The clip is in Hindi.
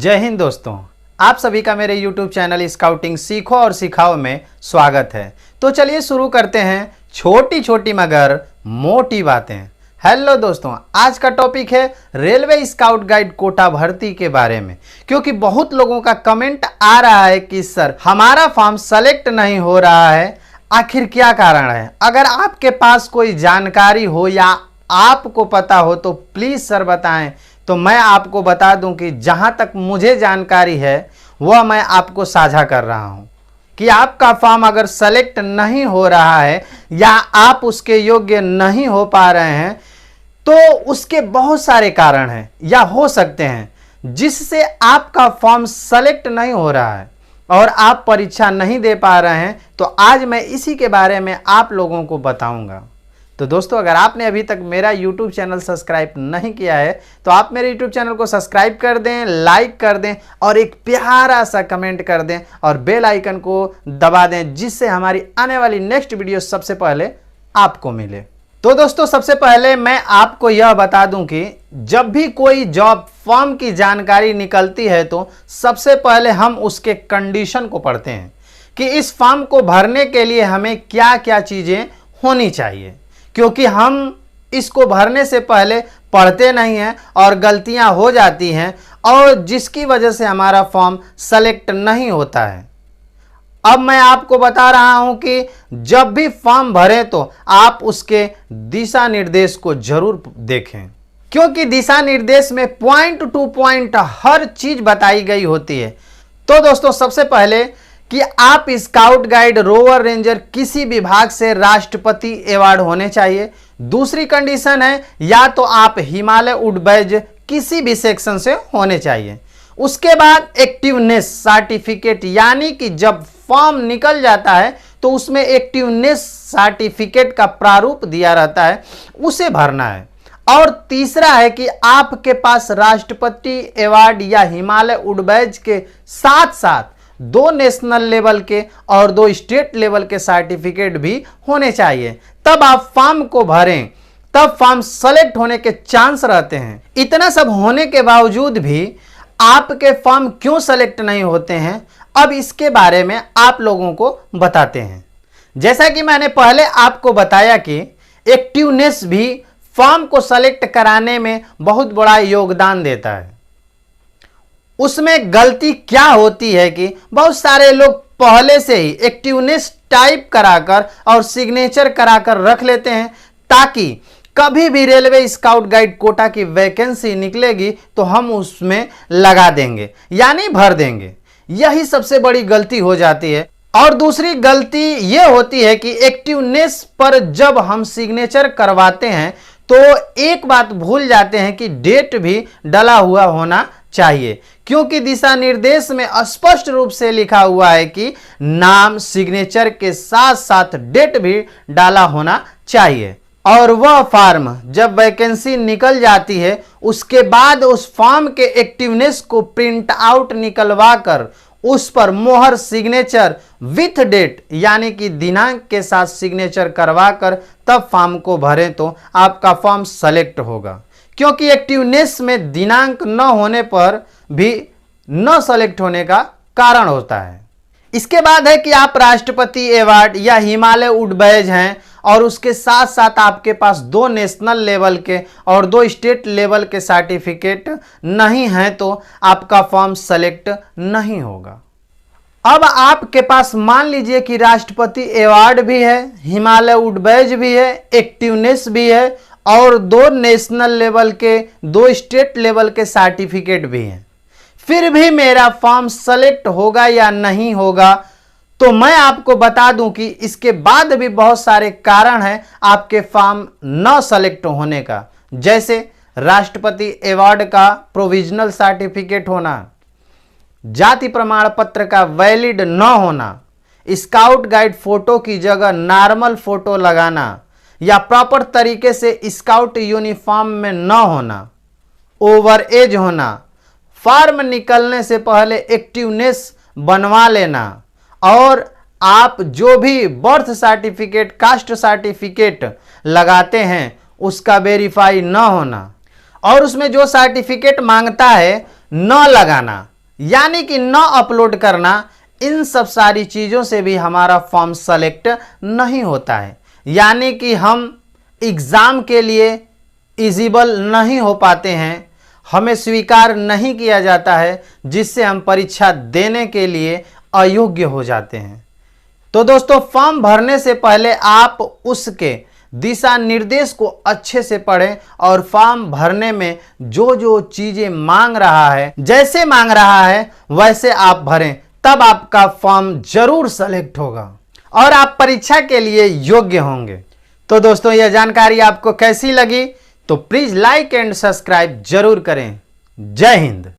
जय हिंद दोस्तों, आप सभी का मेरे YouTube चैनल स्काउटिंग सीखो और सिखाओ में स्वागत है। तो चलिए शुरू करते हैं छोटी छोटी मगर मोटी बातें। हेलो दोस्तों, आज का टॉपिक है रेलवे स्काउट गाइड कोटा भर्ती के बारे में, क्योंकि बहुत लोगों का कमेंट आ रहा है कि सर हमारा फॉर्म सेलेक्ट नहीं हो रहा है, आखिर क्या कारण है। अगर आपके पास कोई जानकारी हो या आपको पता हो तो प्लीज़ सर बताएं, तो मैं आपको बता दूं कि जहां तक मुझे जानकारी है वह मैं आपको साझा कर रहा हूं कि आपका फॉर्म अगर सेलेक्ट नहीं हो रहा है या आप उसके योग्य नहीं हो पा रहे हैं तो उसके बहुत सारे कारण हैं या हो सकते हैं जिससे आपका फॉर्म सेलेक्ट नहीं हो रहा है और आप परीक्षा नहीं दे पा रहे हैं। तो आज मैं इसी के बारे में आप लोगों को बताऊंगा। तो दोस्तों, अगर आपने अभी तक मेरा YouTube चैनल सब्सक्राइब नहीं किया है तो आप मेरे YouTube चैनल को सब्सक्राइब कर दें, लाइक कर दें और एक प्यारा सा कमेंट कर दें और बेल आइकन को दबा दें, जिससे हमारी आने वाली नेक्स्ट वीडियो सबसे पहले आपको मिले। तो दोस्तों, सबसे पहले मैं आपको यह बता दूं कि जब भी कोई जॉब फॉर्म की जानकारी निकलती है तो सबसे पहले हम उसके कंडीशन को पढ़ते हैं कि इस फॉर्म को भरने के लिए हमें क्या क्या चीज़ें होनी चाहिए, क्योंकि हम इसको भरने से पहले पढ़ते नहीं हैं और गलतियां हो जाती हैं और जिसकी वजह से हमारा फॉर्म सेलेक्ट नहीं होता है। अब मैं आपको बता रहा हूं कि जब भी फॉर्म भरें तो आप उसके दिशा निर्देश को जरूर देखें, क्योंकि दिशा निर्देश में पॉइंट टू पॉइंट हर चीज बताई गई होती है। तो दोस्तों, सबसे पहले कि आप स्काउट गाइड, रोवर रेंजर किसी विभाग से राष्ट्रपति अवार्ड होने चाहिए। दूसरी कंडीशन है या तो आप हिमालय वुडबैज किसी भी सेक्शन से होने चाहिए। उसके बाद एक्टिवनेस सर्टिफिकेट, यानी कि जब फॉर्म निकल जाता है तो उसमें एक्टिवनेस सर्टिफिकेट का प्रारूप दिया रहता है, उसे भरना है। और तीसरा है कि आपके पास राष्ट्रपति अवार्ड या हिमालय वुडबैज के साथ साथ 2 नेशनल लेवल के और 2 स्टेट लेवल के सर्टिफिकेट भी होने चाहिए। तब आप फॉर्म को भरें, तब फॉर्म सेलेक्ट होने के चांस रहते हैं। इतना सब होने के बावजूद भी आपके फॉर्म क्यों सेलेक्ट नहीं होते हैं, अब इसके बारे में आप लोगों को बताते हैं। जैसा कि मैंने पहले आपको बताया कि एक्टिवनेस भी फॉर्म को सेलेक्ट कराने में बहुत बड़ा योगदान देता है। उसमें गलती क्या होती है कि बहुत सारे लोग पहले से ही एक्टिवनेस टाइप कराकर और सिग्नेचर कराकर रख लेते हैं, ताकि कभी भी रेलवे स्काउट गाइड कोटा की वैकेंसी निकलेगी तो हम उसमें लगा देंगे, यानी भर देंगे। यही सबसे बड़ी गलती हो जाती है। और दूसरी गलती यह होती है कि एक्टिवनेस पर जब हम सिग्नेचर करवाते हैं तो एक बात भूल जाते हैं कि डेट भी डला हुआ होना चाहिए, क्योंकि दिशा निर्देश में स्पष्ट रूप से लिखा हुआ है कि नाम सिग्नेचर के साथ साथ डेट भी डाला होना चाहिए। और वह फॉर्म जब वैकेंसी निकल जाती है उसके बाद उस फॉर्म के एक्टिवनेस को प्रिंट आउट निकलवा कर उस पर मोहर सिग्नेचर विथ डेट, यानी कि दिनांक के साथ सिग्नेचर करवा कर तब फॉर्म को भरें तो आपका फॉर्म सेलेक्ट होगा, क्योंकि एक्टिवनेस में दिनांक न होने पर भी न सेलेक्ट होने का कारण होता है। इसके बाद है कि आप राष्ट्रपति अवार्ड या हिमालय वुडबैज हैं और उसके साथ साथ आपके पास 2 नेशनल लेवल के और 2 स्टेट लेवल के सर्टिफिकेट नहीं हैं तो आपका फॉर्म सेलेक्ट नहीं होगा। अब आपके पास मान लीजिए कि राष्ट्रपति अवार्ड भी है, हिमालय वुडबैज भी है, एक्टिवनेस भी है और 2 नेशनल लेवल के 2 स्टेट लेवल के सर्टिफिकेट भी हैं, फिर भी मेरा फॉर्म सेलेक्ट होगा या नहीं होगा। तो मैं आपको बता दूं कि इसके बाद भी बहुत सारे कारण हैं आपके फॉर्म न सेलेक्ट होने का, जैसे राष्ट्रपति अवार्ड का प्रोविजनल सर्टिफिकेट होना, जाति प्रमाण पत्र का वैलिड न होना, स्काउट गाइड फोटो की जगह नॉर्मल फोटो लगाना या प्रॉपर तरीके से स्काउट यूनिफॉर्म में न होना, ओवर एज होना, फॉर्म निकलने से पहले एक्टिवनेस बनवा लेना और आप जो भी बर्थ सर्टिफिकेट, कास्ट सर्टिफिकेट लगाते हैं उसका वेरीफाई न होना और उसमें जो सर्टिफिकेट मांगता है न लगाना, यानी कि न अपलोड करना, इन सब सारी चीज़ों से भी हमारा फॉर्म सेलेक्ट नहीं होता है। यानी कि हम एग्ज़ाम के लिए एलिजिबल नहीं हो पाते हैं, हमें स्वीकार नहीं किया जाता है, जिससे हम परीक्षा देने के लिए अयोग्य हो जाते हैं। तो दोस्तों, फॉर्म भरने से पहले आप उसके दिशा निर्देश को अच्छे से पढ़ें और फॉर्म भरने में जो जो चीजें मांग रहा है, जैसे मांग रहा है वैसे आप भरें, तब आपका फॉर्म जरूर सेलेक्ट होगा और आप परीक्षा के लिए योग्य होंगे। तो दोस्तों, यह जानकारी आपको कैसी लगी तो प्लीज लाइक एंड सब्सक्राइब जरूर करें। जय हिंद।